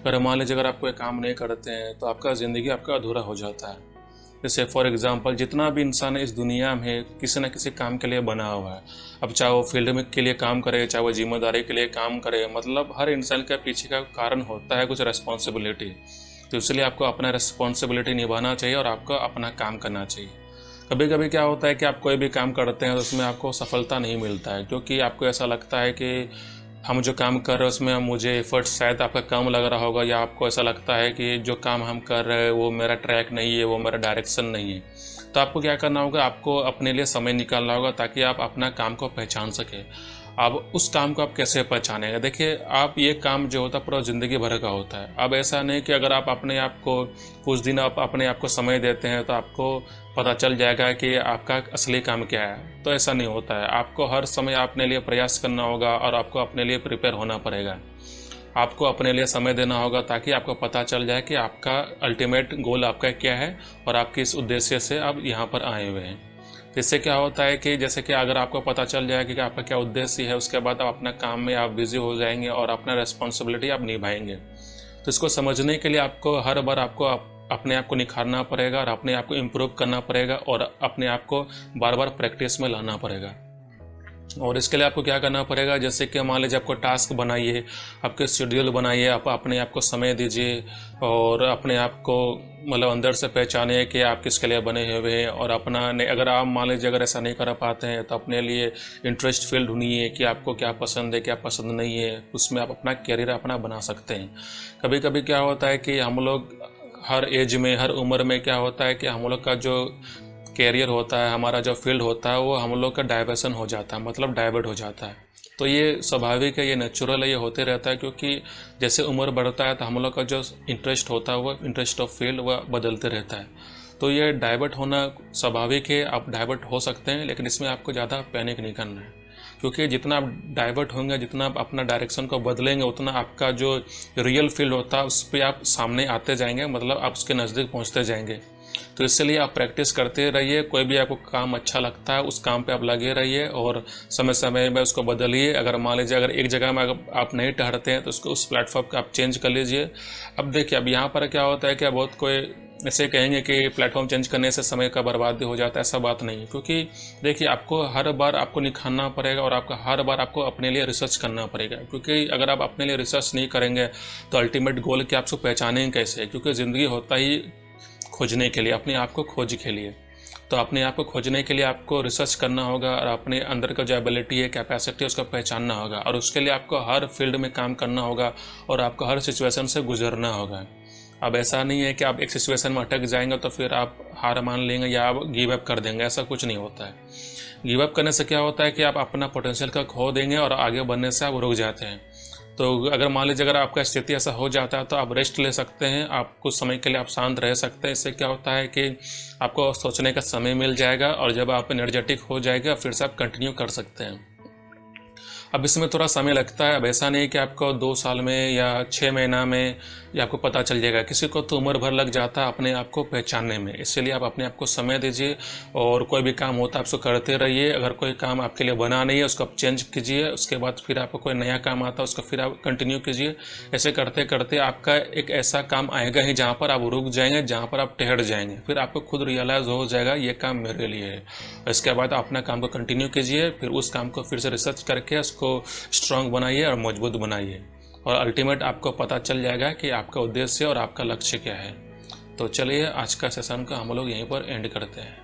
अगर मान लीजिए अगर आप कोई काम नहीं करते हैं तो आपका ज़िंदगी आपका अधूरा हो जाता है। जैसे फॉर एग्ज़ाम्पल जितना भी इंसान है इस दुनिया में किसी न किसी काम के लिए बना हुआ है। अब चाहे वो फील्ड में के लिए काम करे, चाहे वो ज़िम्मेदारी के लिए काम करे, मतलब हर इंसान के पीछे का कारण होता है कुछ रिस्पॉन्सिबिलिटी। तो इसलिए आपको अपना रिस्पॉन्सिबिलिटी निभाना चाहिए और आपको अपना काम करना चाहिए। कभी कभी क्या होता है कि आप कोई भी काम करते हैं तो उसमें आपको सफलता नहीं मिलता है, क्योंकि आपको ऐसा लगता है कि हम जो काम कर रहे हैं उसमें मुझे एफर्ट शायद आपका कम लग रहा होगा, या आपको ऐसा लगता है कि जो काम हम कर रहे हैं वो मेरा ट्रैक नहीं है, वो मेरा डायरेक्शन नहीं है। तो आपको क्या करना होगा, आपको अपने लिए समय निकालना होगा ताकि आप अपना काम को पहचान सकें। अब उस काम को आप कैसे पहचानेंगे? देखिए, आप ये काम जो होता है पूरा ज़िंदगी भर का होता है। अब ऐसा नहीं कि अगर आप अपने आप को कुछ दिन आप अपने आप को समय देते हैं तो आपको पता चल जाएगा कि आपका असली काम क्या है। तो ऐसा नहीं होता है। आपको हर समय अपने लिए प्रयास करना होगा और आपको अपने लिए प्रिपेयर होना पड़ेगा। आपको अपने लिए समय देना होगा ताकि आपको पता चल जाए कि आपका अल्टीमेट गोल आपका क्या है और आप किस उद्देश्य से आप यहाँ पर आए हुए हैं। तो इससे क्या होता है कि जैसे कि अगर आपको पता चल जाए कि आपका क्या उद्देश्य है, उसके बाद आप अपना काम में आप बिज़ी हो जाएंगे और अपना रिस्पॉन्सिबिलिटी आप निभाएंगे। तो इसको समझने के लिए आपको हर बार आपको अपने आप को निखारना पड़ेगा और अपने आप को इम्प्रूव करना पड़ेगा और अपने आप को बार बार प्रैक्टिस में लाना पड़ेगा। और इसके लिए आपको क्या करना पड़ेगा, जैसे कि मान लीजिए आपको टास्क बनाइए, आपके शेड्यूल बनाइए, आप अपने आप को समय दीजिए और अपने आप को मतलब अंदर से पहचानिए कि आप किसके लिए बने हुए हैं। और अपना अगर आप मान लीजिए अगर ऐसा नहीं कर पाते हैं तो अपने लिए इंटरेस्ट फील्ड ढूंढिए कि आपको क्या पसंद है क्या पसंद नहीं है, उसमें आप अपना कैरियर अपना बना सकते हैं। कभी कभी क्या होता है कि हम लोग हर एज में हर उम्र में क्या होता है कि हम लोग का जो कैरियर होता है, हमारा जो फील्ड होता है, वो हम लोग का डाइवर्सन हो जाता है, मतलब डाइवर्ट हो जाता है। तो ये स्वाभाविक है, ये नेचुरल है, ये होते रहता है, क्योंकि जैसे उम्र बढ़ता है तो हम लोग का जो इंटरेस्ट होता है वो इंटरेस्ट ऑफ फील्ड वह बदलते रहता है। तो ये डाइवर्ट होना स्वाभाविक है, आप डाइवर्ट हो सकते हैं, लेकिन इसमें आपको ज़्यादा पैनिक नहीं करना है, क्योंकि जितना आप डाइवर्ट होंगे, जितना आप अपना डायरेक्शन को बदलेंगे, उतना आपका जो रियल फील्ड होता है उस पर आप सामने आते जाएंगे, मतलब आप उसके नज़दीक पहुँचते जाएंगे। तो इसलिए आप प्रैक्टिस करते रहिए। कोई भी आपको काम अच्छा लगता है उस काम पे आप लगे रहिए और समय समय में उसको बदलिए। अगर मान लीजिए अगर एक जगह में अगर आप नहीं ठहरते हैं तो उसको उस प्लेटफॉर्म का आप चेंज कर लीजिए। अब देखिए, अब यहाँ पर क्या होता है कि बहुत कोई ऐसे कहेंगे कि प्लेटफॉर्म चेंज करने से समय का बर्बादी हो जाता है। ऐसा बात नहीं है, क्योंकि देखिए आपको हर बार आपको निखारना पड़ेगा और आपका हर बार आपको अपने लिए रिसर्च करना पड़ेगा, क्योंकि अगर आप अपने लिए रिसर्च नहीं करेंगे तो अल्टीमेट गोल क्या आपको पहचानेंगे कैसे? क्योंकि ज़िंदगी होता ही खोजने के लिए, अपने आप को खोज के लिए। तो अपने आप को खोजने के लिए आपको रिसर्च करना होगा और अपने अंदर का जो एबिलिटी है, कैपेसिटी है, उसको पहचानना होगा और उसके लिए आपको हर फील्ड में काम करना होगा और आपको हर सिचुएशन से गुजरना होगा। अब ऐसा नहीं है कि आप एक सिचुएशन में अटक जाएंगे तो फिर आप हार मान लेंगे या आप गिव अप कर देंगे, ऐसा कुछ नहीं होता है। गिव अप करने से क्या होता है कि आप अपना पोटेंशियल का खो देंगे और आगे बढ़ने से आप रुक जाते हैं। तो अगर मान लीजिए अगर आपका स्थिति ऐसा हो जाता है तो आप रेस्ट ले सकते हैं, आप कुछ समय के लिए आप शांत रह सकते हैं। इससे क्या होता है कि आपको सोचने का समय मिल जाएगा और जब आप एनर्जेटिक हो जाएगा फिर से आप कंटिन्यू कर सकते हैं। अब इसमें थोड़ा समय लगता है। अब ऐसा नहीं कि आपको 2 साल में या 6 महीना में या आपको पता चल जाएगा। किसी को तो उम्र भर लग जाता है अपने आप को पहचानने में। इसलिए आप अपने आप को समय दीजिए और कोई भी काम होता है आप उसको करते रहिए। अगर कोई काम आपके लिए बना नहीं है उसको आप चेंज कीजिए, उसके बाद फिर आपको कोई नया काम आता है उसको फिर आप कंटिन्यू कीजिए। ऐसे करते करते आपका एक ऐसा काम आएगा ही जहाँ पर आप रुक जाएंगे, जहाँ पर आप ठहर जाएंगे। फिर आपको खुद रियलाइज़ हो जाएगा ये काम मेरे लिए है। इसके बाद अपना काम को कंटिन्यू कीजिए, फिर उस काम को फिर से रिसर्च करके उसको स्ट्रांग बनाइए और मजबूत बनाइए और अल्टीमेट आपको पता चल जाएगा कि आपका उद्देश्य और आपका लक्ष्य क्या है। तो चलिए आज का सेशन का हम लोग यहीं पर एंड करते हैं।